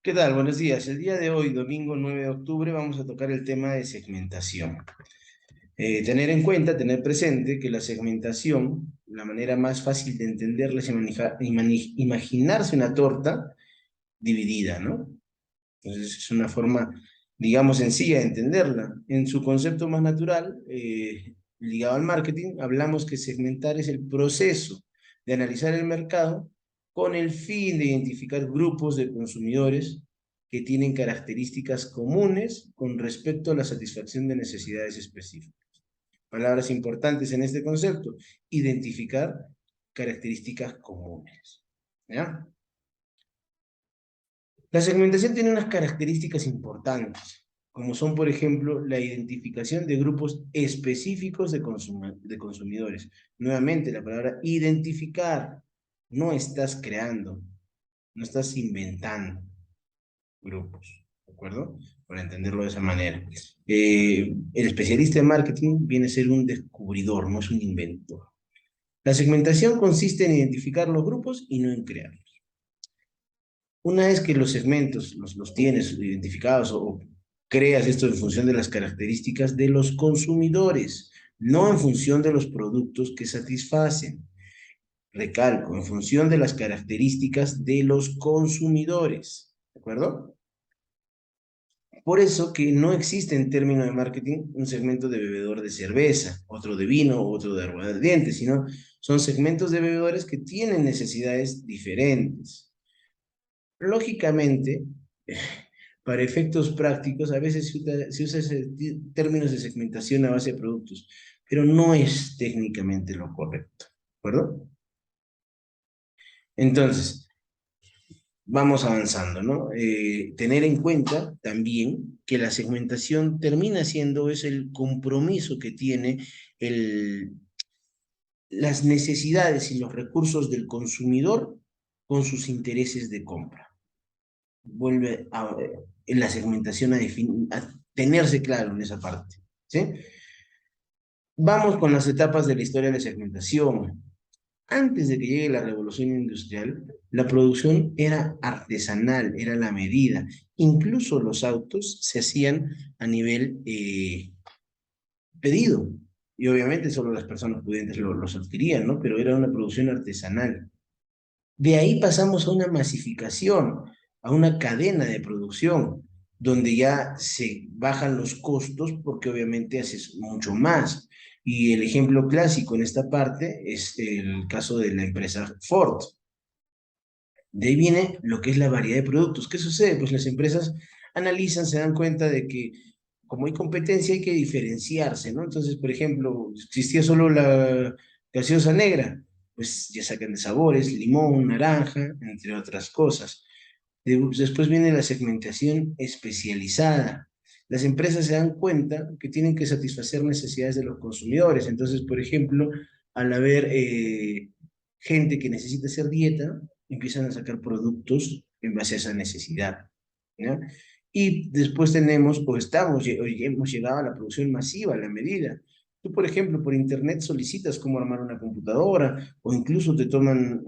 ¿Qué tal? Buenos días. El día de hoy, domingo 9 de octubre, vamos a tocar el tema de segmentación. Tener en cuenta, tener presente que la segmentación, la manera más fácil de entenderla es imaginarse una torta dividida, ¿no? Entonces es una forma, digamos, sencilla de entenderla. En su concepto más natural, ligado al marketing, hablamos que segmentar es el proceso de analizar el mercado con el fin de identificar grupos de consumidores que tienen características comunes con respecto a la satisfacción de necesidades específicas. Palabras importantes en este concepto: identificar características comunes. ¿Ya? La segmentación tiene unas características importantes, como son, por ejemplo, la identificación de grupos específicos de consumidores. Nuevamente, la palabra identificar. No estás creando, no estás inventando grupos, ¿de acuerdo? Para entenderlo de esa manera. El especialista en marketing viene a ser un descubridor, no es un inventor. La segmentación consiste en identificar los grupos y no en crearlos. Una vez que los segmentos los tienes identificados o creas esto en función de las características de los consumidores, no en función de los productos que satisfacen. Recalco, en función de las características de los consumidores. ¿De acuerdo? Por eso que no existe en términos de marketing un segmento de bebedor de cerveza, otro de vino, otro de aguardiente, sino son segmentos de bebedores que tienen necesidades diferentes. Lógicamente, para efectos prácticos, a veces se usa términos de segmentación a base de productos, pero no es técnicamente lo correcto, ¿de acuerdo? Entonces, vamos avanzando, ¿no? Tener en cuenta también que la segmentación termina siendo es el compromiso que tiene el, las necesidades y los recursos del consumidor con sus intereses de compra. Vuelve en la segmentación a tenerse claro en esa parte, ¿sí? Vamos con las etapas de la historia de la segmentación. Antes de que llegue la revolución industrial, la producción era artesanal, era la medida. Incluso los autos se hacían a nivel pedido. Y obviamente solo las personas pudientes los adquirían, ¿no? Pero era una producción artesanal. De ahí pasamos a una masificación, a una cadena de producción, donde ya se bajan los costos porque obviamente haces mucho más. Y el ejemplo clásico en esta parte es el caso de la empresa Ford. De ahí viene lo que es la variedad de productos. ¿Qué sucede? Pues las empresas analizan, se dan cuenta de que como hay competencia hay que diferenciarse, ¿no? Entonces, por ejemplo, existía solo la gaseosa negra, pues ya sacan de sabores, limón, naranja, entre otras cosas. Después viene la segmentación especializada. Las empresas se dan cuenta que tienen que satisfacer necesidades de los consumidores. Entonces, por ejemplo, al haber gente que necesita hacer dieta, empiezan a sacar productos en base a esa necesidad, ¿ya? Y después tenemos, o estamos, o hemos llegado a la producción masiva, a la medida. Tú, por ejemplo, por internet solicitas cómo armar una computadora o incluso te toman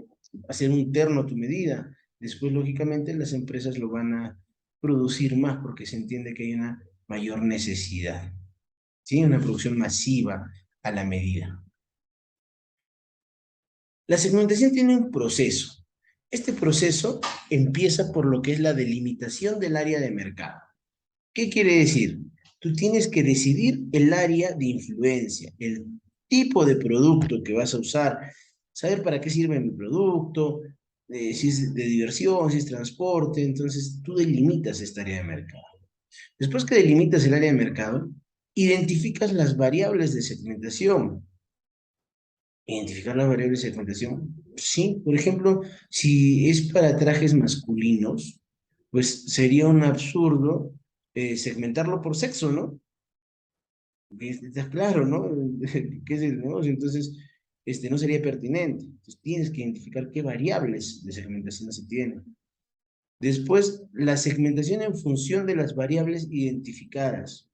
hacer un terno a tu medida. Después, lógicamente, las empresas lo van a producir más porque se entiende que hay una mayor necesidad, ¿sí? Una producción masiva a la medida. La segmentación tiene un proceso. Este proceso empieza por lo que es la delimitación del área de mercado. ¿Qué quiere decir? Tú tienes que decidir el área de influencia, el tipo de producto que vas a usar, saber para qué sirve mi producto, si es de diversión, si es transporte. Entonces tú delimitas esta área de mercado. Después que delimitas el área de mercado, identificas las variables de segmentación. Identificar las variables de segmentación. Sí, por ejemplo, si es para trajes masculinos, pues sería un absurdo segmentarlo por sexo, ¿no? Está claro, ¿no? ¿Qué es el negocio? Entonces, no sería pertinente. Entonces, tienes que identificar qué variables de segmentación se tienen. Después, la segmentación en función de las variables identificadas.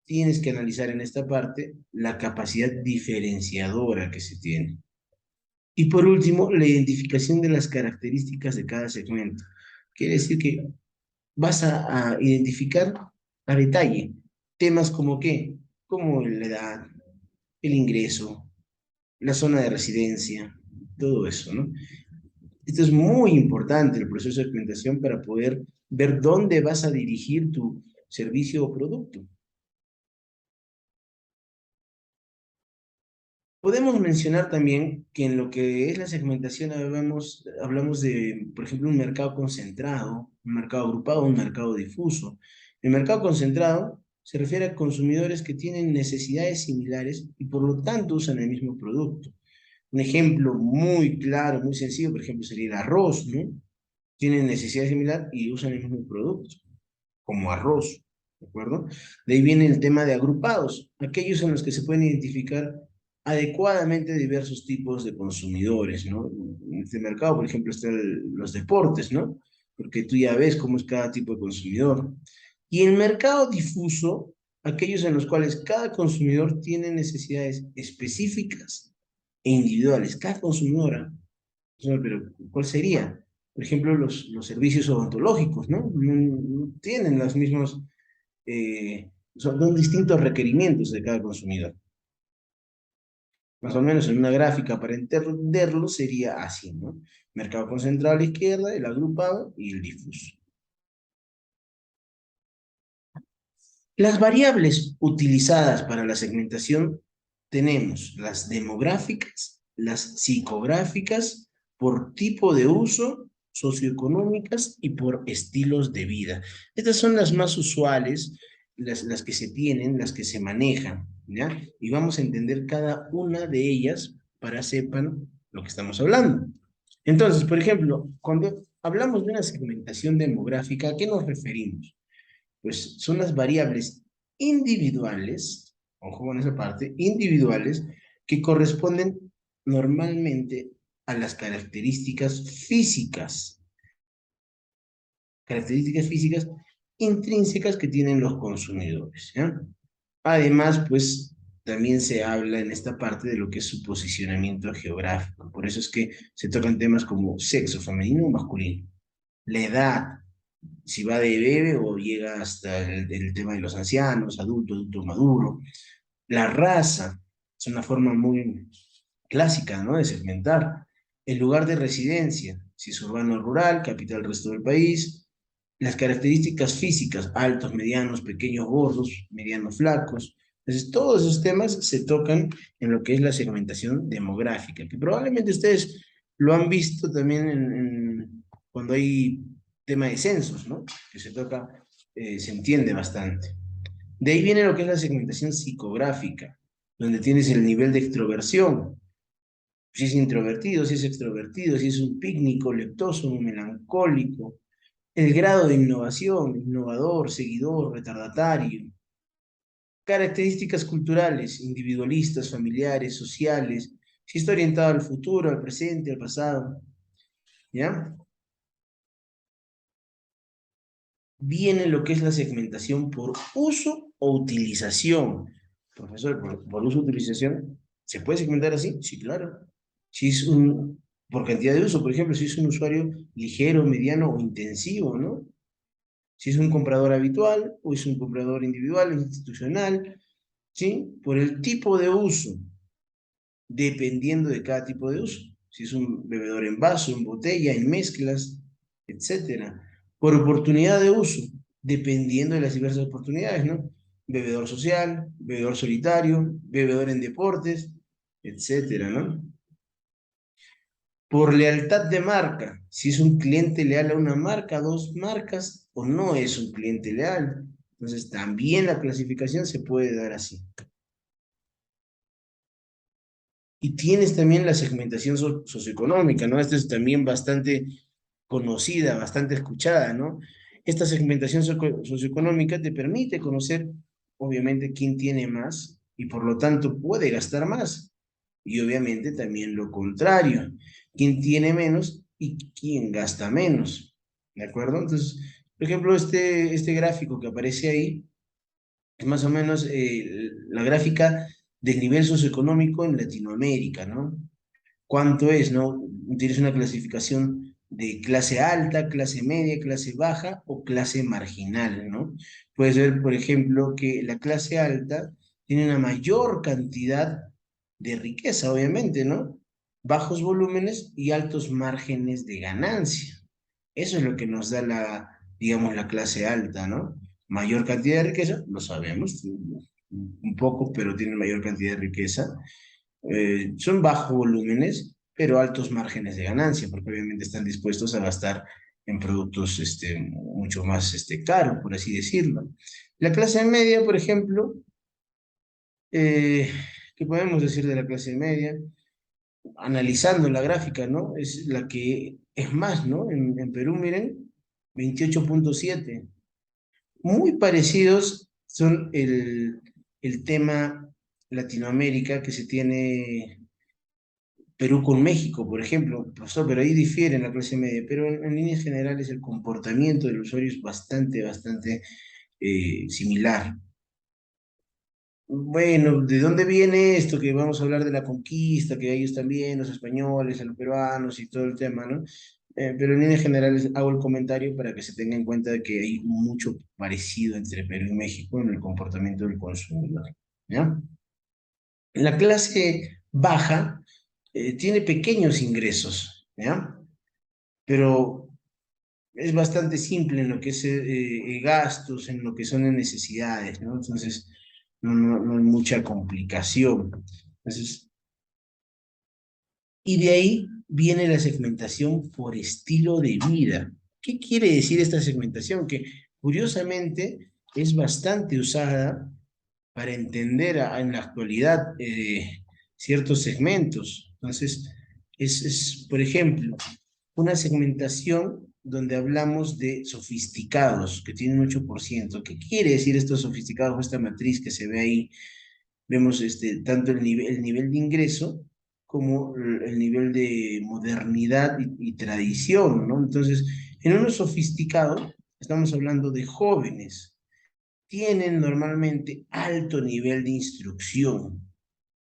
Tienes que analizar en esta parte la capacidad diferenciadora que se tiene. Y por último, la identificación de las características de cada segmento. Quiere decir que vas a identificar a detalle temas como qué, como la edad, el ingreso, la zona de residencia, todo eso, ¿no? Esto es muy importante, el proceso de segmentación, para poder ver dónde vas a dirigir tu servicio o producto. Podemos mencionar también que en lo que es la segmentación hablamos de, por ejemplo, un mercado concentrado, un mercado agrupado, un mercado difuso. El mercado concentrado se refiere a consumidores que tienen necesidades similares y por lo tanto usan el mismo producto. Un ejemplo muy claro, muy sencillo, por ejemplo, sería el arroz, ¿no? Tienen necesidad similar y usan el mismo producto, como arroz, ¿de acuerdo? De ahí viene el tema de agrupados, aquellos en los que se pueden identificar adecuadamente diversos tipos de consumidores, ¿no? En este mercado, por ejemplo, están los deportes, ¿no? Porque tú ya ves cómo es cada tipo de consumidor. Y el mercado difuso, aquellos en los cuales cada consumidor tiene necesidades específicas e individuales, cada consumidora. Pero ¿cuál sería? Por ejemplo, los servicios odontológicos, ¿no? No tienen los mismos, son distintos requerimientos de cada consumidor. Más o menos en una gráfica para entenderlo sería así, ¿no? Mercado concentrado a la izquierda, el agrupado y el difuso. Las variables utilizadas para la segmentación tenemos las demográficas, las psicográficas, por tipo de uso, socioeconómicas y por estilos de vida. Estas son las más usuales, las que se tienen, las que se manejan, ¿ya? Y vamos a entender cada una de ellas para sepan lo que estamos hablando. Entonces, por ejemplo, cuando hablamos de una segmentación demográfica, ¿a qué nos referimos? Pues son las variables individuales, ojo con esa parte, individuales, que corresponden normalmente a las características físicas intrínsecas que tienen los consumidores, ¿ya? Además, pues también se habla en esta parte de lo que es su posicionamiento geográfico. Por eso es que se tocan temas como sexo femenino o masculino, la edad, si va de bebé o llega hasta el tema de los ancianos, adulto maduro. La raza es una forma muy clásica, ¿no? De segmentar. El lugar de residencia, si es urbano o rural, capital, resto del país. Las características físicas, altos, medianos, pequeños, gordos, medianos, flacos. Entonces, todos esos temas se tocan en lo que es la segmentación demográfica, que probablemente ustedes lo han visto también cuando hay tema de censos, ¿no? Que se toca, se entiende bastante. De ahí viene lo que es la segmentación psicográfica, donde tienes el nivel de extroversión, si es introvertido, si es extrovertido, si es un pícnico, leptoso, un melancólico, el grado de innovación, innovador, seguidor, retardatario, características culturales, individualistas, familiares, sociales, si está orientado al futuro, al presente, al pasado, ¿ya? Viene lo que es la segmentación por uso o utilización. Profesor, por uso o utilización, ¿se puede segmentar así? Sí, claro. Si es por cantidad de uso, por ejemplo, si es un usuario ligero, mediano o intensivo, ¿no? Si es un comprador habitual o es un comprador individual, institucional, ¿sí? Por el tipo de uso, dependiendo de cada tipo de uso. Si es un bebedor en vaso, en botella, en mezclas, etcétera. Por oportunidad de uso, dependiendo de las diversas oportunidades, ¿no? Bebedor social, bebedor solitario, bebedor en deportes, etcétera, ¿no? Por lealtad de marca, si es un cliente leal a una marca, dos marcas, o no es un cliente leal. Entonces, también la clasificación se puede dar así. Y tienes también la segmentación socioeconómica, ¿no? Esta es también bastante conocida, bastante escuchada, ¿no? Esta segmentación socioeconómica te permite conocer, obviamente, quién tiene más y por lo tanto puede gastar más. Y obviamente también lo contrario, quién tiene menos y quién gasta menos. ¿De acuerdo? Entonces, por ejemplo, este gráfico que aparece ahí es más o menos la gráfica del nivel socioeconómico en Latinoamérica, ¿no? ¿Cuánto es, no? Tienes una clasificación de clase alta, clase media, clase baja o clase marginal, ¿no? Puedes ver, por ejemplo, que la clase alta tiene una mayor cantidad de riqueza, obviamente, ¿no? Bajos volúmenes y altos márgenes de ganancia. Eso es lo que nos da digamos, la clase alta, ¿no? Mayor cantidad de riqueza, lo sabemos, un poco, pero tienen mayor cantidad de riqueza. Son bajos volúmenes, pero altos márgenes de ganancia, porque obviamente están dispuestos a gastar en productos mucho más caros, por así decirlo. La clase media, por ejemplo, eh, ¿qué podemos decir de la clase media? Analizando la gráfica, ¿no? Es la que es más, ¿no? En Perú, miren, 28,7. Muy parecidos son el tema Latinoamérica que se tiene Perú con México, por ejemplo, pasó, pero ahí difiere en la clase media, pero en líneas generales el comportamiento del usuario es bastante similar. Bueno, ¿de dónde viene esto? Que vamos a hablar de la conquista, que ellos también, los españoles, los peruanos y todo el tema, ¿no? Pero en líneas generales hago el comentario para que se tenga en cuenta de que hay mucho parecido entre Perú y México en el comportamiento del consumidor, ¿ya? La clase baja tiene pequeños ingresos, ¿ya? Pero es bastante simple en lo que es gastos, en lo que son necesidades, ¿no? Entonces, no hay mucha complicación. Entonces, y de ahí viene la segmentación por estilo de vida. ¿Qué quiere decir esta segmentación? Que curiosamente es bastante usada para entender en la actualidad ciertos segmentos. Entonces, por ejemplo, una segmentación donde hablamos de sofisticados, que tienen 8%. ¿Qué quiere decir estos sofisticados? Esta matriz que se ve ahí, vemos tanto el nivel de ingreso como el nivel de modernidad y tradición, ¿no? Entonces, en uno sofisticado, estamos hablando de jóvenes, tienen normalmente alto nivel de instrucción,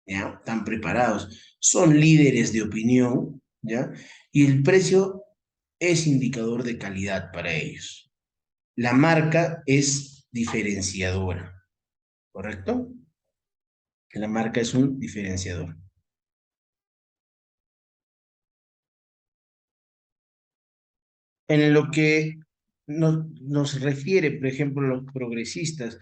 ¿ya? Están preparados, son líderes de opinión, ¿ya? Y el precio es indicador de calidad para ellos. La marca es diferenciadora, ¿correcto? La marca es un diferenciador. En lo que nos refiere, por ejemplo, los progresistas,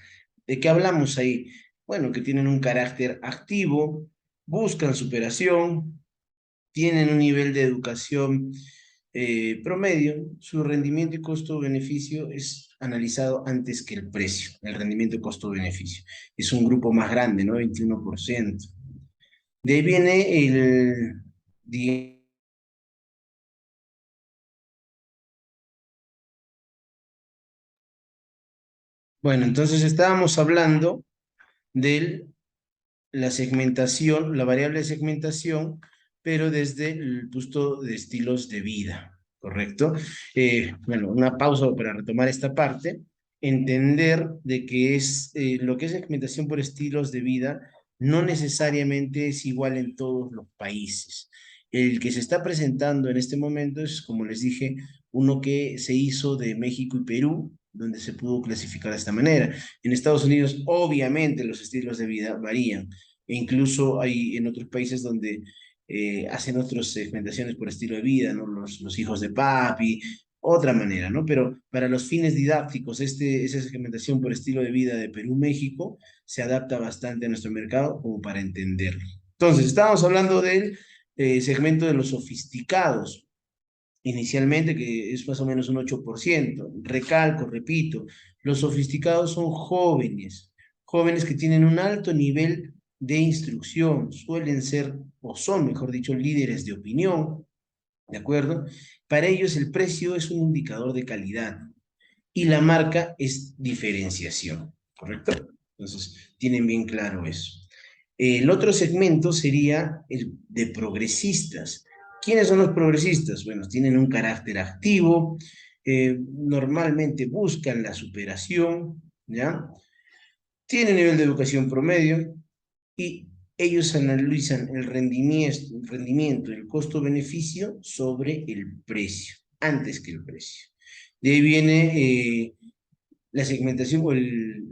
¿de qué hablamos ahí? Bueno, que tienen un carácter activo, buscan superación, tienen un nivel de educación promedio, su rendimiento y costo-beneficio es analizado antes que el precio, el rendimiento y costo-beneficio. Es un grupo más grande, ¿no? 21%. De ahí viene bueno, entonces estábamos hablando de la segmentación, la variable de segmentación, pero desde el punto de estilos de vida, ¿correcto? Bueno, una pausa para retomar esta parte. Entender de que lo que es segmentación por estilos de vida no necesariamente es igual en todos los países. El que se está presentando en este momento es, como les dije, uno que se hizo de México y Perú, donde se pudo clasificar de esta manera. En Estados Unidos, obviamente, los estilos de vida varían. E incluso hay en otros países donde hacen otras segmentaciones por estilo de vida, ¿no? Los hijos de papi, otra manera, ¿no? Pero para los fines didácticos, esa segmentación por estilo de vida de Perú-México se adapta bastante a nuestro mercado como para entenderlo. Entonces, estábamos hablando del segmento de los sofisticados, inicialmente, que es más o menos un 8%. Recalco, repito, los sofisticados son jóvenes, jóvenes que tienen un alto nivel de instrucción, suelen ser, o son, mejor dicho, líderes de opinión, ¿de acuerdo? Para ellos el precio es un indicador de calidad y la marca es diferenciación, ¿correcto? Entonces, tienen bien claro eso. El otro segmento sería el de progresistas. ¿Quiénes son los progresistas? Bueno, tienen un carácter activo, normalmente buscan la superación, ¿ya? Tienen nivel de educación promedio y ellos analizan el rendimiento y el costo-beneficio sobre el precio, antes que el precio. De ahí viene la segmentación o el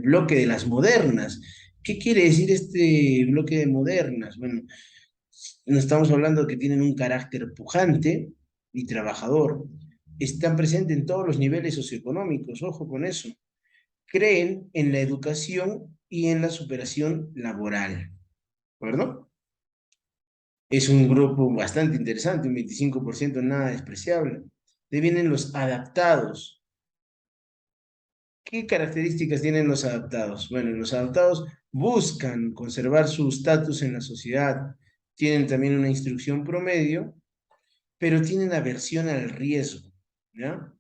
bloque de las modernas. ¿Qué quiere decir este bloque de modernas? Bueno, no estamos hablando de que tienen un carácter pujante y trabajador. Están presentes en todos los niveles socioeconómicos, ojo con eso. Creen en la educación y en la superación laboral, ¿de acuerdo? Es un grupo bastante interesante, un 25% nada despreciable. De ahí vienen los adaptados. ¿Qué características tienen los adaptados? Bueno, los adaptados buscan conservar su estatus en la sociedad, tienen también una instrucción promedio, pero tienen aversión al riesgo, ¿ya?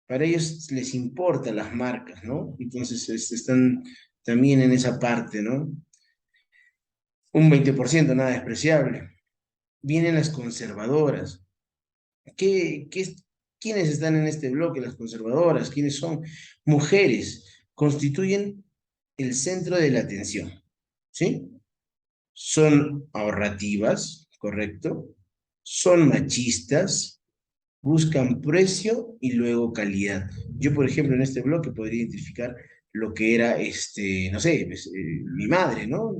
Para ellos les importan las marcas, ¿no? Entonces están también en esa parte, ¿no? Un 20% nada despreciable. Vienen las conservadoras. ¿Quiénes están en este bloque? Las conservadoras, ¿quiénes son? Mujeres, constituyen el centro de la atención, ¿sí? Son ahorrativas, ¿correcto? Son machistas, buscan precio y luego calidad. Yo, por ejemplo, en este bloque podría identificar lo que era, no sé, pues, mi madre, ¿no?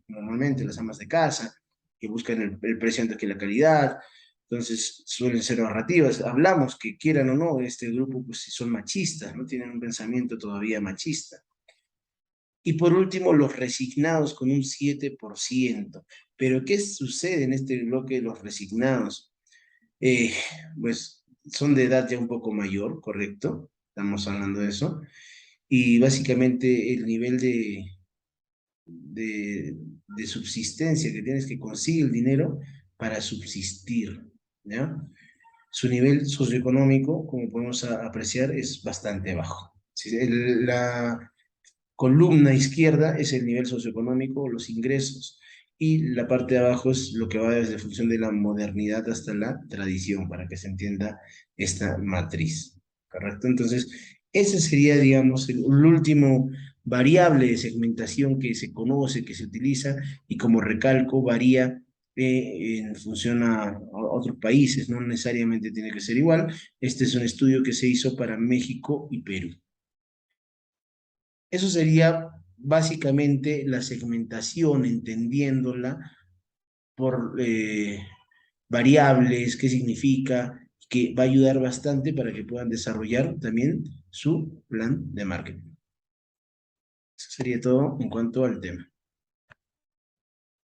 Normalmente las amas de casa, que buscan el precio antes que la calidad, entonces suelen ser ahorrativas. Hablamos que quieran o no, este grupo, pues si son machistas, ¿no? Tienen un pensamiento todavía machista. Y por último, los resignados con un 7%. Pero ¿qué sucede en este bloque de los resignados? Eh, pues son de edad ya un poco mayor, ¿correcto? Estamos hablando de eso. Y básicamente el nivel de subsistencia que tienes que conseguir el dinero para subsistir, ¿ya? Su nivel socioeconómico, como podemos apreciar, es bastante bajo. Si la columna izquierda es el nivel socioeconómico, los ingresos, y la parte de abajo es lo que va desde función de la modernidad hasta la tradición, para que se entienda esta matriz, ¿correcto? Entonces, ese sería, digamos, el último variable de segmentación que se conoce, que se utiliza, y como recalco, varía en función a otros países, no necesariamente tiene que ser igual. Este es un estudio que se hizo para México y Perú. Eso sería básicamente la segmentación, entendiéndola por variables, qué significa, que va a ayudar bastante para que puedan desarrollar también su plan de marketing. Eso sería todo en cuanto al tema.